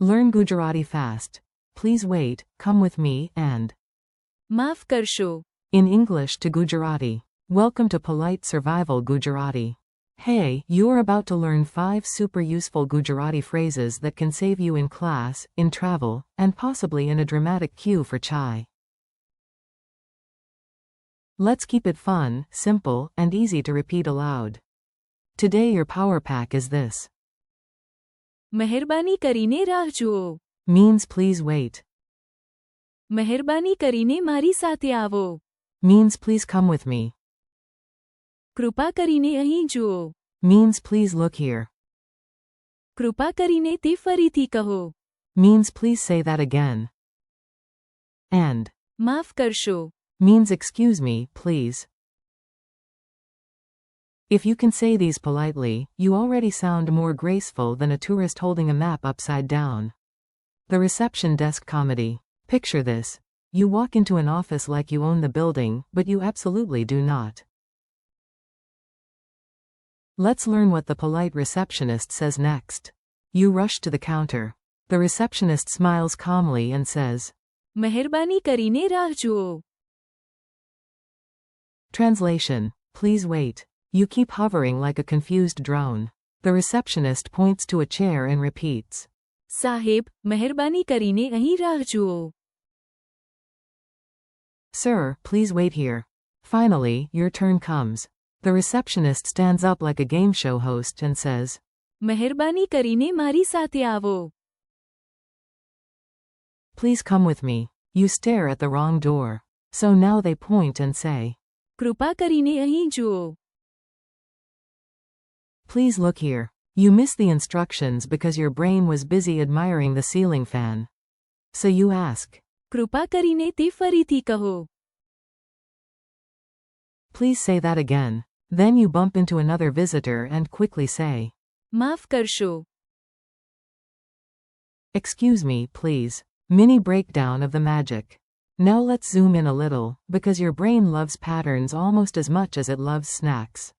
Learn Gujarati fast. Please wait, come with me, and maaf karsho. in English to Gujarati. Welcome to Polite Survival Gujarati. Hey, you're about to learn 5 super useful Gujarati phrases that can save you in class, in travel, and possibly in a dramatic queue for chai. Let's keep it fun, simple, and easy to repeat aloud. Today your power pack is this. મહેરબાની કરીને રાહ જુઓ. Means please wait. મહેરબાની કરીને મારી સાથે આવો. Means please come with me. કૃપા કરીને અહીં જુઓ. Means please look here. કૃપા કરીને તે ફરીથી કહો. Means please say that again. And માફ કરશો. means excuse me, please. If you can say these politely, you already sound more graceful than a tourist holding a map upside down. The reception desk comedy. Picture this. You walk into an office like you own the building, but you absolutely do not. Let's learn what the polite receptionist says next. You rush to the counter. The receptionist smiles calmly and says, મહેરબાની કરીને રાહ જુઓ. Translation. Please wait. You keep hovering like a confused drone. The receptionist points to a chair and repeats, સાહેબ, મહેરબાની કરીને અહીં રાહ જુઓ. Sir, please wait here. Finally, your turn comes. The receptionist stands up like a game show host and says, મહેરબાની કરીને મારી સાથે આવો. Please come with me. You stare at the wrong door. So now they point and say, કૃપા કરીને અહીં જુઓ. Please look here. You missed the instructions because your brain was busy admiring the ceiling fan. So you ask, કૃપા કરીને તે ફરીથી કહો. Please say that again. Then you bump into another visitor and quickly say, માફ કરશો. Excuse me, please. Mini breakdown of the magic. Now let's zoom in a little, because your brain loves patterns almost as much as it loves snacks.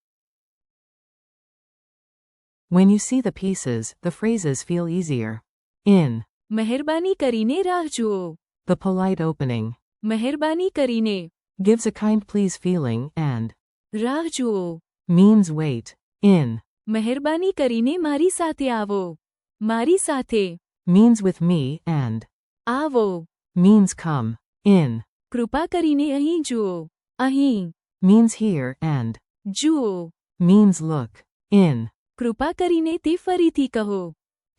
When you see the pieces, the phrases feel easier. In મહેરબાની કરીને રાહ જુઓ. the polite opening મહેરબાની કરીને gives a kind please feeling and રાહ જુઓ. means wait. In મહેરબાની કરીને મારી સાથે આવો. મારી સાથે means with me and આવો. means come. In કૃપા કરીને અહીં જુઓ. અહીં means here and જુઓ. means look. In કૃપા કરીને તે ફરીથી કહો.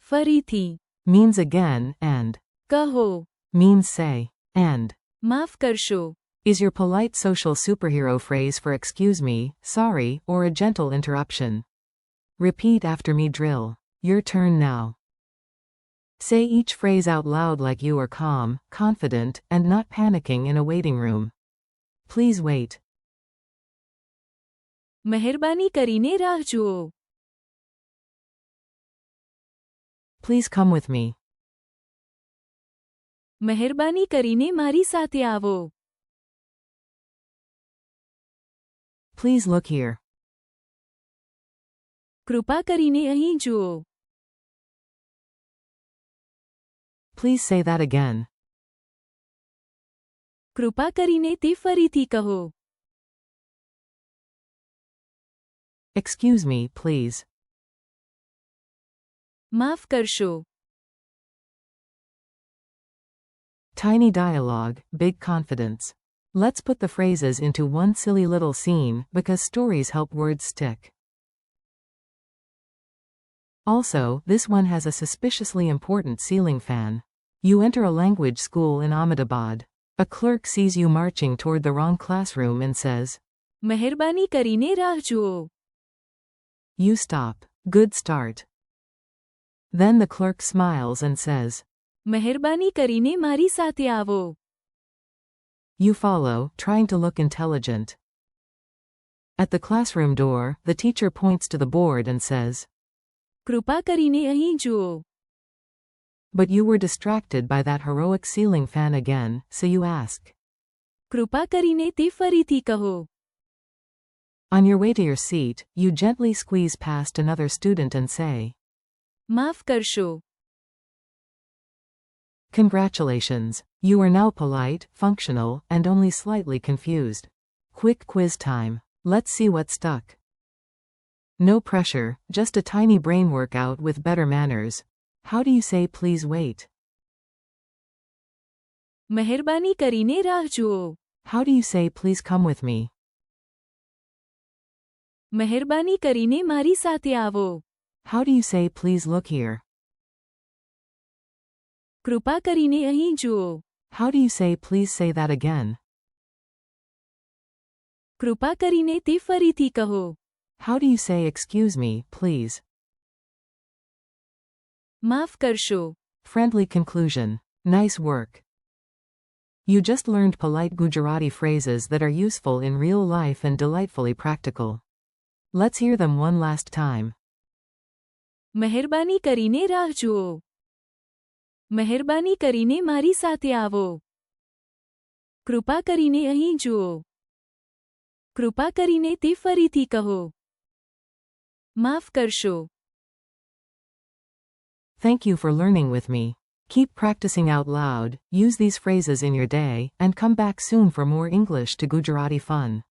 ફરીથી means again and કહો. means say. And માફ કરશો. is your polite social superhero phrase for excuse me, sorry, or a gentle interruption. Repeat after me drill. Your turn now. Say each phrase out loud like you are calm, confident, and not panicking in a waiting room. Please wait. મહેરબાની કરીને રાહ જુઓ. Please come with me. મહેરબાની કરીને મારી સાથે આવો. Please look here. કૃપા કરીને અહીં જુઓ. Please say that again. કૃપા કરીને તે ફરીથી કહો. Excuse me, please. માફ કરશો. Tiny dialogue, big confidence. Let's put the phrases into one silly little scene, because stories help words stick. Also, this one has a suspiciously important ceiling fan. You enter a language school in Ahmedabad. A clerk sees you marching toward the wrong classroom and says, મહેરબાની કરીને રાહ જુઓ. You stop. Good start. Then the clerk smiles and says, મહેરબાની કરીને મારી સાથે આવો. You follow, trying to look intelligent. At the classroom door, the teacher points to the board and says, કૃપા કરીને અહીં જુઓ. But you were distracted by that heroic ceiling fan again, so you ask. કૃપા કરીને તે ફરીથી કહો. On your way to your seat, you gently squeeze past another student and say, માફ કરશો. Congratulations. You are now polite, functional, and only slightly confused. Quick quiz time. Let's see what stuck. No pressure, just a tiny brain workout with better manners. How do you say please wait? મહેરબાની કરીને રાહ જુઓ. How do you say please come with me? મહેરબાની કરીને મારી સાથે આવો. How do you say please look here? કૃપા કરીને અહીં જુઓ. How do you say please say that again? કૃપા કરીને તે ફરીથી કહો. How do you say excuse me, please? માફ કરશો. Friendly conclusion. Nice work. You just learned polite Gujarati phrases that are useful in real life and delightfully practical. Let's hear them one last time. મહેરબાની કરીને રાહ જુઓ. મહેરબાની કરીને મારી સાથે આવો. કૃપા કરીને અહીં જુઓ. કૃપા કરીને તે ફરીથી કહો. માફ કરશો. Thank you for learning with me. Keep practicing out loud, use these phrases in your day, and come back soon for more English to Gujarati fun.